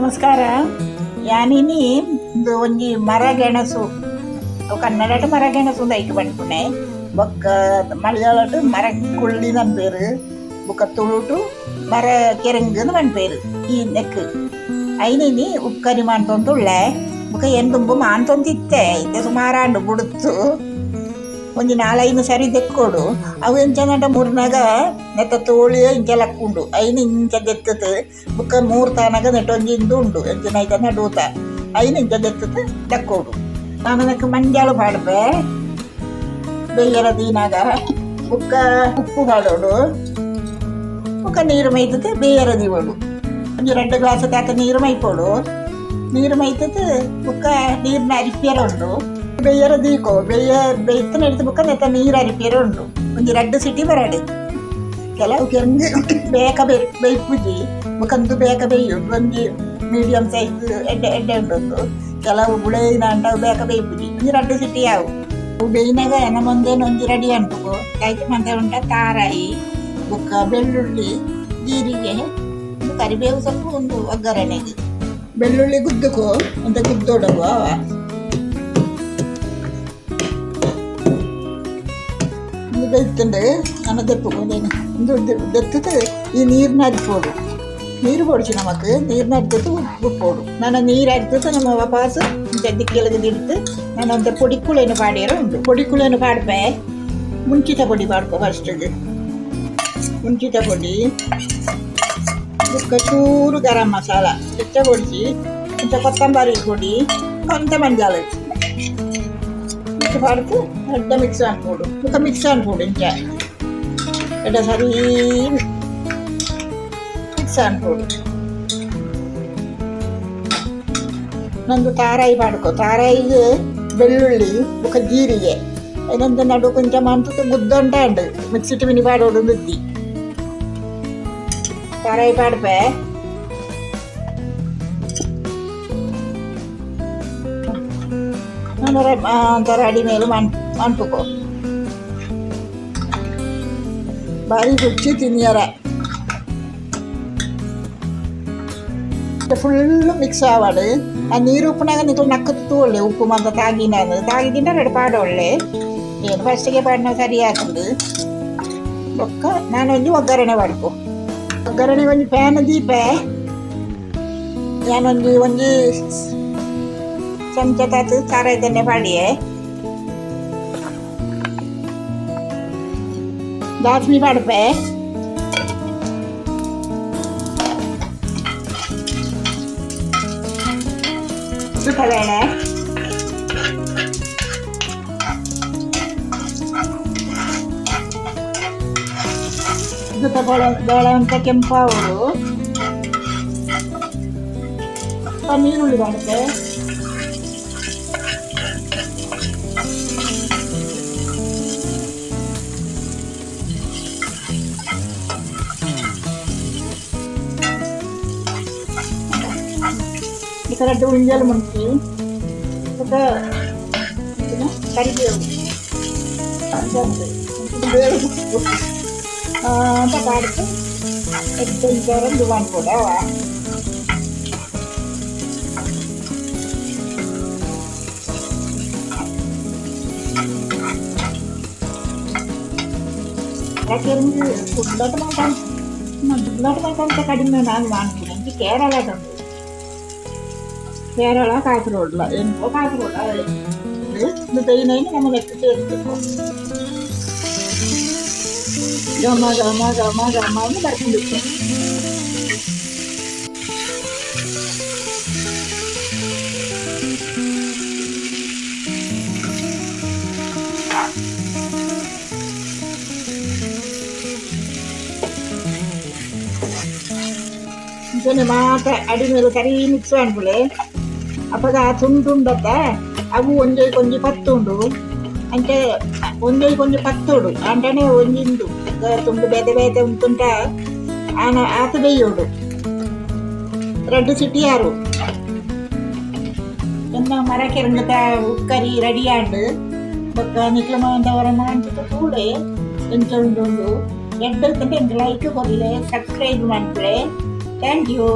ನಮಸ್ಕಾರ. ಯಾನಿನಿ ಇದು ಒಂಜಿ ಮರಗೆಣಸು ಕನ್ನಡಟ ಮರಗೆಣಸು ಐಟ್ ಪಂಡ್ಪುನೆ ಬೊಕ್ಕ ಮಲಯಾಳಟ್ ಮರ ಕುಳ್ಳಿದನ್ ಪೇರು ಬೊಕ್ಕ ತುಳುಟು ಮರ ಕೆರಂಗನ್ ಪಂಡ್ಪೇರು ಈ ನೆಕ್ ಐನಿನಿ ಉಪ್ಪು ಮಾನ್ತೊಂದುಳ್ಳೆ ಬೊಕ್ಕ ಎಂದುಂಬು ಮಾನ್ತೊಂದಿತ್ತೆ ಇತ್ತೆ ಸುಮಾರಾಂಡು ಬುಡುತ್ತು ಒಂಜಿ 4-5 ಸರಿ ದೆಕ್ಕೋಡು ಅವು ಎಂಚನಟ ಮೂರ್ನಾಗ ನೆತ್ತ ತೋಳಿ ಇಂಚೆಲ್ಲ ಉಂಡು ಐನು ಇಂಚ ದೆತ್ತದು ಬುಕ್ಕ 3 ತಾನಾಗ ನೆಟ್ಟೊಂಜಿ ಇಂದು ಉಂಡು ಎಂಚಿನ ಐತ ನಡೂತ ಐನು ಇಂಚ ದೆತ್ತದು ದಕ್ಕೋಡು ನಾನು ಅದಕ್ಕೆ ಮಂಜಾಳು ಪಾಡ್ಪೆ ಬೆಯ್ಯರ ದೀನಾಗ ಬುಕ್ಕ ಉಪ್ಪು ಪಾಡೋಡು ಬುಕ್ಕ ನೀರು ಮೈತದೆ ಬೇಯರ ದೀವೋಡು ಒಂಜಿ 2 ಗ್ಲಾಸ್ ತಾತ ನೀರು ಮೈಪೋಡು ನೀರು ಮೈತದೆ ಬುಕ್ಕ ನೀರಿನ ಅರಿಪಿಯರ ಉಂಡು ಬೇಯರ ದೀಕೋ ಬೇಯ್ತು ನಡೀತು ಬುಕ್ಕ ನೆತ್ತ ನೀರು ಅರಿಪಿಯರ ಉಂಡು ಒಂಜಿ 2 ಸಿಟಿ ಬರಡು ಕೆಲವು ಕೆಂದು ಬೇಕ ಬೇಯ್ಪುಜಿ ಬುಕ್ಕಂದು ಬೇಕ ಬೇಯುಂಡು ಒಂಜಿ ಮೀಡಿಯಮ್ ಸೈಜ್ ಎಡ್ಡೆ ಉಂಟು ಕೆಲವು ಬುಳೆಯಿನ ಅಂಟವು ಬೇಕ ಬೇಯ್ಪುಜಿ ಒಂಜಿ 2 ಸಿಟಿ ಯಾವು ಬೇಯಿನಾಗ ನಮ್ಮೊಂದೇನು ಒಂಜಿ ರೆಡಿ ಅಂಟುಕೋ ಆಯ್ತು ಮಂದೆ ಉಂಟ ತಾರಾಯಿ ಬುಕ್ಕ ಬೆಳ್ಳುಳ್ಳಿ ಜೀರಿಗೆ ಕರಿಬೇವು ಸೊಪ್ಪು ಒಂದು ಒಗ್ಗರಣೆಗೆ ಬೆಳ್ಳುಳ್ಳಿ ಗುದ್ದುಕೋ ಅಂತ ಗುದ್ದೋಡವು ಅವ ಬೆಯ್ತಂಡು ನಾನು ದೆಪ್ಪುಕೋದೇನು ದೆತ್ತದು ಈ ನೀರಿನ ಅರಿಪೋಡು ನೀರು ಪೊಡಿಸಿ ನಮಕ್ ನೀರಿನ ಅರಿತದ್ದು ಉಪ್ಪೋಡು ನಾನು ನೀರು ಅರಿತದ್ದು ನಮ್ಮ ವಾಪಸ್ ದಿಕ್ಕೆಲಗದು ಇಡ್ತು ನಾನು ಅಂತ ಪೊಡಿಕುಳೇನು ಪಾಡಿಯರ ಉಂಟು ಪೊಡಿಕುಳೇನು ಪಾಡ್ಪೆ ಮುಂಚಿತ ಪೊಡಿ ಪಾಡ್ಕೊ ಫಸ್ಟಿಗೆ ಮುಂಚಿತ ಪೊಡಿ ಚೂರು ಗರಂ ಮಸಾಲ ಹೆಚ್ಚ ಪೊಡಿಸಿ ಇಂಥ ಕೊತ್ತಂಬರಿ ಪೊಡಿ ಕೊಂತ ಮಂಜಾಳ ಪಾಡ್ತು ಎಡ್ಡ ಮಿಕ್ಸ್ ಅನ್ಬೋದು ಮುಖ ಮಿಕ್ಸ್ ಅನ್ಬೋದು ಇಂಚ ಎಡ್ಡ ಸರಿ ಮಿಕ್ಸ್ ಅನ್ಬೋದು ನಂದು ತಾರಾಯಿ ಪಾಡ್ಕೊ ತಾರಾಯಿಗೆ ಬೆಳ್ಳುಳ್ಳಿ ಮುಖ ಜೀರಿಗೆ ಇನ್ನೊಂದು ನಡು ಕೊಂಚ ಮಂತು ಗುದ್ದೊಂಟ ಉಂಡು ಮಿಕ್ಸಿಟ್ ಮಿನಿ ಪಾಡೋಡು ನುದ್ದಿ ತಾರಾಯಿ ಪಾಡ್ಪೆ ಒಂಥರ ಅಡಿ ಮೇಲೆ ಮಣ್ಪುಕೋ ಬಾರಿ ರುಚಿ ತಿನ್ನಿಯರ ಫುಲ್ಲು ಮಿಕ್ಸ್ ಆವಾಡು ಆ ನೀರು ಉಪ್ಪುನಾಗ ನೀವು ನಕ್ಕತ್ತು ತೂಳ್ಳೆ ಉಪ್ಪು ಮಂದ ತಾಗಿದಿಂದ 2 ಪಾಡೊಳ್ಳೆ ಏನು ಫಸ್ಟಿಗೆ ಪಾಡಿನ ಸರಿ ಹಾಕೊಂಡು ಬೊಕ್ಕ ನಾನೊಂದು ಒಗ್ಗರಣೆ ಮಾಡ್ಕೊ ಒಗ್ಗರಣೆ ಒಂಜಿ ಪ್ಯಾನ್ ದೀಪೆ ಒಂಜಿ ಚಮಚ ತಾತು ಖಾರ ಇದನ್ನೇ ಪಾಡಿಯೇ ದಾಸ್ಮಿ ಪಾಡ್ಪೆ ಸುಖಬೇಳೆ ಬೇಳೆ ಅಂತ ಕೆಂಪಾವರು ನೀರುಳ್ಳಿ ಪಾಡ್ಪೆ ಕರೆಕ್ಟ್ ಉಂಜಲು ಮುಂಚೆ ಸ್ವಲ್ಪ ಕರಿಬೇವು ಅಂತ ಪಾಡ್ತು ಇದು ಮಾಡ್ಕೊಡ ಯಾಕೆ ದುಡ್ಡಾಟ ಮಾಡ್ಕೊಂತ ಕಡಿಮೆ ನಾನು ಮಾಡ್ತೀನಿ ಅಂತ ಕೇರಳ ತಂದು ಕೇರಳ ಕಾಸರಗೋಡ್ಲ ಎಂಕೋ ಕಾಸರಗೋಡ ಇದು ತೈನೈನು ನಮ್ಮ ಲೆಕ್ಕ ಸೇರಿಸ್ಬೇಕು ಗಮ ಗಮ ಗಮ ಗಮ ಅಂತ ಬರ್ಕೊಂಡಿತ್ತು ಇಂಚನೆ ಮಾತ ಅಡಿ ಮೇಲೆ ಕರಿ ಮಿಕ್ಸ್ ಮಾಡ್ಬಿಳೆ ಅಪ್ಪಗ ತುಂಡುಂಡತ್ತ ಅವು ಒಂಜೈ ಕೊಂಜಿ ಪತ್ತುಂಡು ಅಂಚೆ ಒಂಜೈ ಕೊಂಜಿ ಪತ್ತೋಡು ಅಂಟನೆ ಒಂಜಿಂದು ತುಂಡು ಬೇತೆ ಉಂಟುಂಟ ಆತ ಬೇಯೋಡು 2 ಸಿಟಿ ಯಾರು ಎನ್ನ ಮರ ಕೆರಂಗದ ಉಕ್ಕರಿ ರೆಡಿ ಆಂಡು ಬೊಕ್ಕ ನಿಕ್ಲಮಂದವರ ಮಾಡ್ತಿದ್ದ ಕೂಡೆ ಎಂಚ ಉಂಡು ಎಡ್ಡಲ್ಕಂటే ಲೈಕ್ ಕೊರಿಲೆ ಸಬ್ಸ್ಕ್ರೈಬ್ ಮಾಡ್ಬಿಳೆ ಥ್ಯಾಂಕ್ ಯು.